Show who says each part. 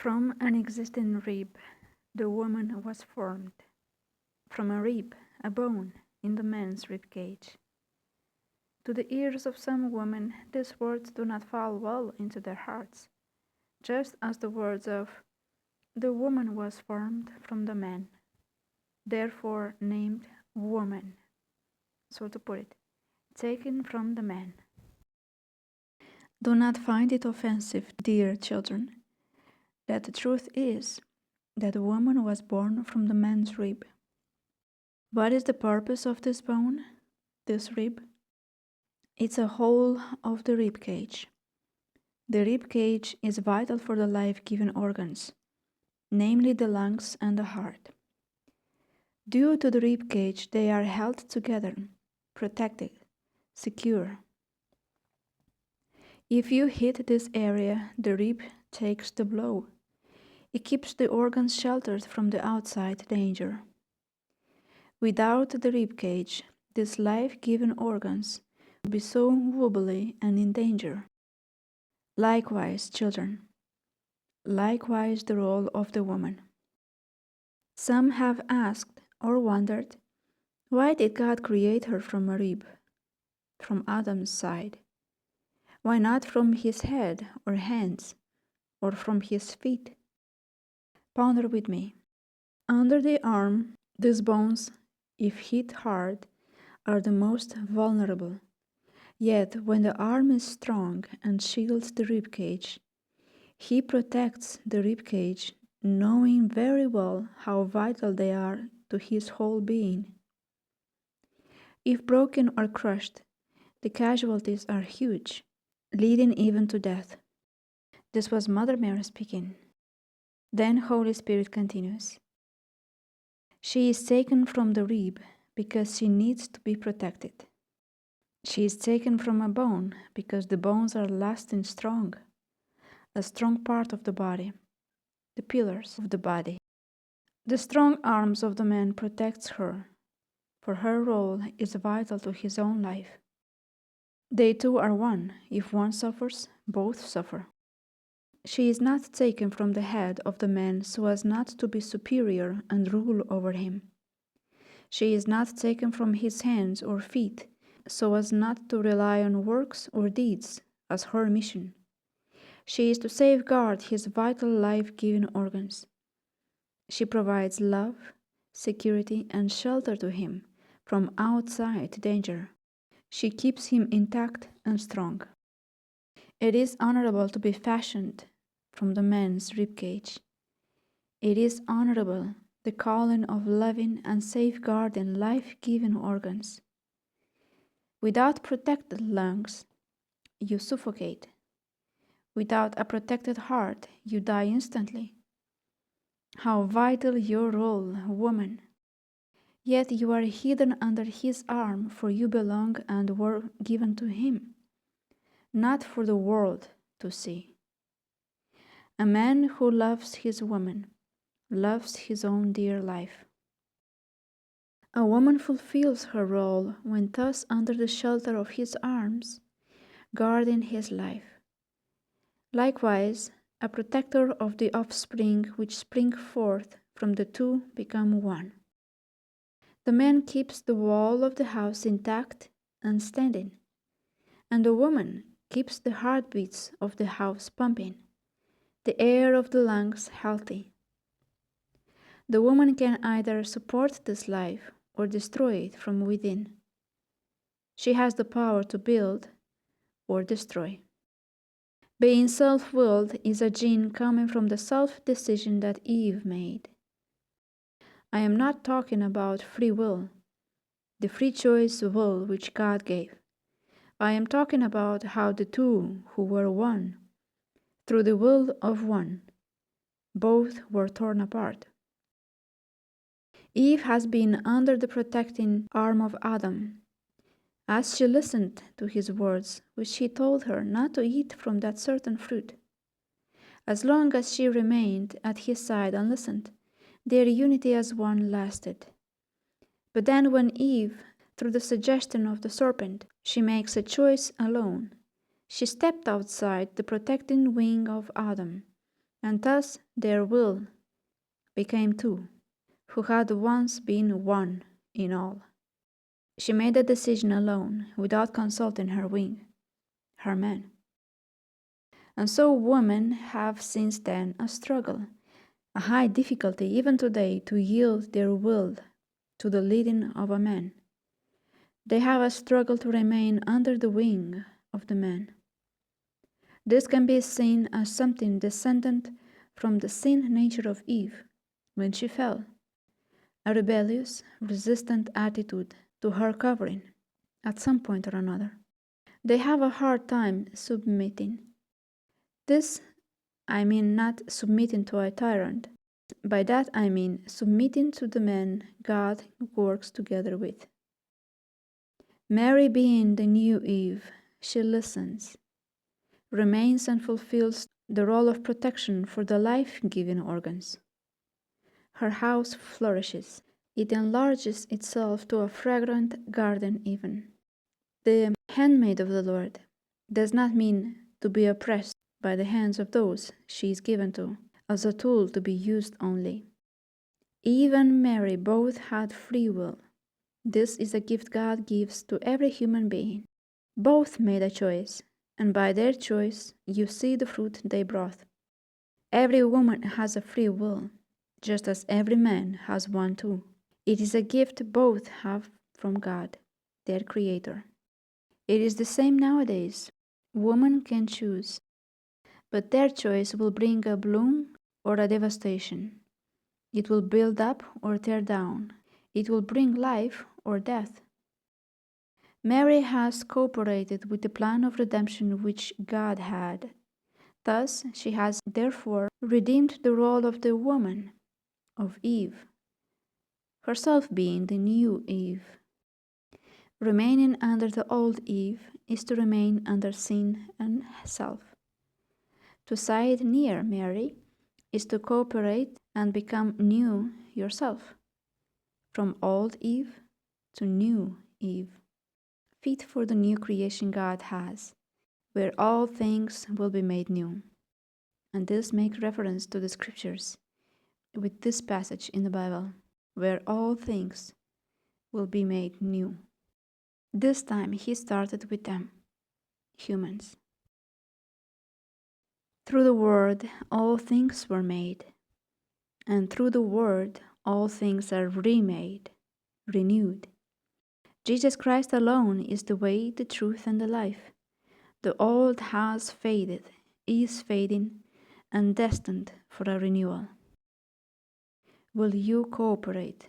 Speaker 1: From an existing rib, the woman was formed. From a rib, a bone in the man's rib cage. To the ears of some women, these words do not fall well into their hearts, just as the words of the woman was formed from the man, therefore named woman, so to put it, taken from the man. Do not find it offensive, dear children, that the truth is that the woman was born from the man's rib. What is the purpose of this bone, this rib? It's a hole of the rib cage. The rib cage is vital for the life-giving organs, namely the lungs and the heart. Due to the rib cage, they are held together, protected, secure. If you hit this area, the rib takes the blow. It keeps the organs sheltered from the outside danger. Without the rib cage, these life-giving organs would be so wobbly and in danger. Likewise, children, likewise the role of the woman. Some have asked or wondered, why did God create her from a rib, from Adam's side? Why not from his head or hands, or from his feet? Ponder with me. Under the arm, these bones, if hit hard, are the most vulnerable. Yet when the arm is strong and shields the rib cage, he protects the rib cage, knowing very well how vital they are to his whole being. If broken or crushed, the casualties are huge, leading even to death. This was Mother Mary speaking. Then Holy Spirit continues. She is taken from the rib because she needs to be protected. She is taken from a bone because the bones are lasting strong, a strong part of the body, the pillars of the body. The strong arms of the man protects her, for her role is vital to his own life. They two are one. If one suffers, both suffer. She is not taken from the head of the man so as not to be superior and rule over him. She is not taken from his hands or feet so as not to rely on works or deeds as her mission. She is to safeguard his vital life-giving organs. She provides love, security, and shelter to him from outside danger. She keeps him intact and strong. It is honorable to be fashioned from the man's ribcage. It is honorable, the calling of loving and safeguarding life-giving organs. Without protected lungs, you suffocate. Without a protected heart, you die instantly. How vital your role, woman! Yet you are hidden under his arm, for you belong and were given to him, not for the world to see. A man who loves his woman loves his own dear life. A woman fulfills her role when thus under the shelter of his arms, guarding his life. Likewise, a protector of the offspring which spring forth from the two become one. The man keeps the wall of the house intact and standing, and the woman keeps the heartbeats of the house pumping, the air of the lungs healthy. The woman can either support this life or destroy it from within. She has the power to build or destroy. Being self-willed is a gene coming from the self-decision that Eve made. I am not talking about free will, the free choice will which God gave. I am talking about how the two who were one, through the will of one, both were torn apart. Eve has been under the protecting arm of Adam, as she listened to his words, which he told her not to eat from that certain fruit. As long as she remained at his side and listened, their unity as one lasted. But then when Eve, through the suggestion of the serpent, she makes a choice alone, she stepped outside the protecting wing of Adam, and thus their will became two, who had once been one in all. She made the decision alone, without consulting her wing, her man. And so women have since then a struggle, a high difficulty even today to yield their will to the leading of a man. They have a struggle to remain under the wing of the man. This can be seen as something descendant from the sin nature of Eve when she fell, a rebellious, resistant attitude to her covering at some point or another. They have a hard time submitting. This, I mean not submitting to a tyrant. By that I mean submitting to the man God works together with. Mary, being the new Eve, she listens, remains and fulfills the role of protection for the life-giving organs. Her house flourishes. It enlarges itself to a fragrant garden even. The handmaid of the Lord does not mean to be oppressed by the hands of those she is given to, as a tool to be used only. Eve and Mary both had free will. This is a gift God gives to every human being. Both made a choice, and by their choice you see the fruit they brought. Every woman has a free will, just as every man has one too. It is a gift both have from God, their Creator. It is the same nowadays. Women can choose, but their choice will bring a bloom or a devastation. It will build up or tear down. It will bring life or death. Mary has cooperated with the plan of redemption which God had. Thus, she has therefore redeemed the role of the woman, of Eve, herself being the new Eve. Remaining under the old Eve is to remain under sin and self. To side near Mary is to cooperate and become new yourself, from old Eve to new Eve, fit for the new creation God has, where all things will be made new. And this makes reference to the scriptures with this passage in the Bible, where all things will be made new. This time he started with them, humans. Through the Word all things were made, and through the Word all things are remade, renewed. Jesus Christ alone is the way, the truth, and the life. The old has faded, is fading, and destined for a renewal. Will you cooperate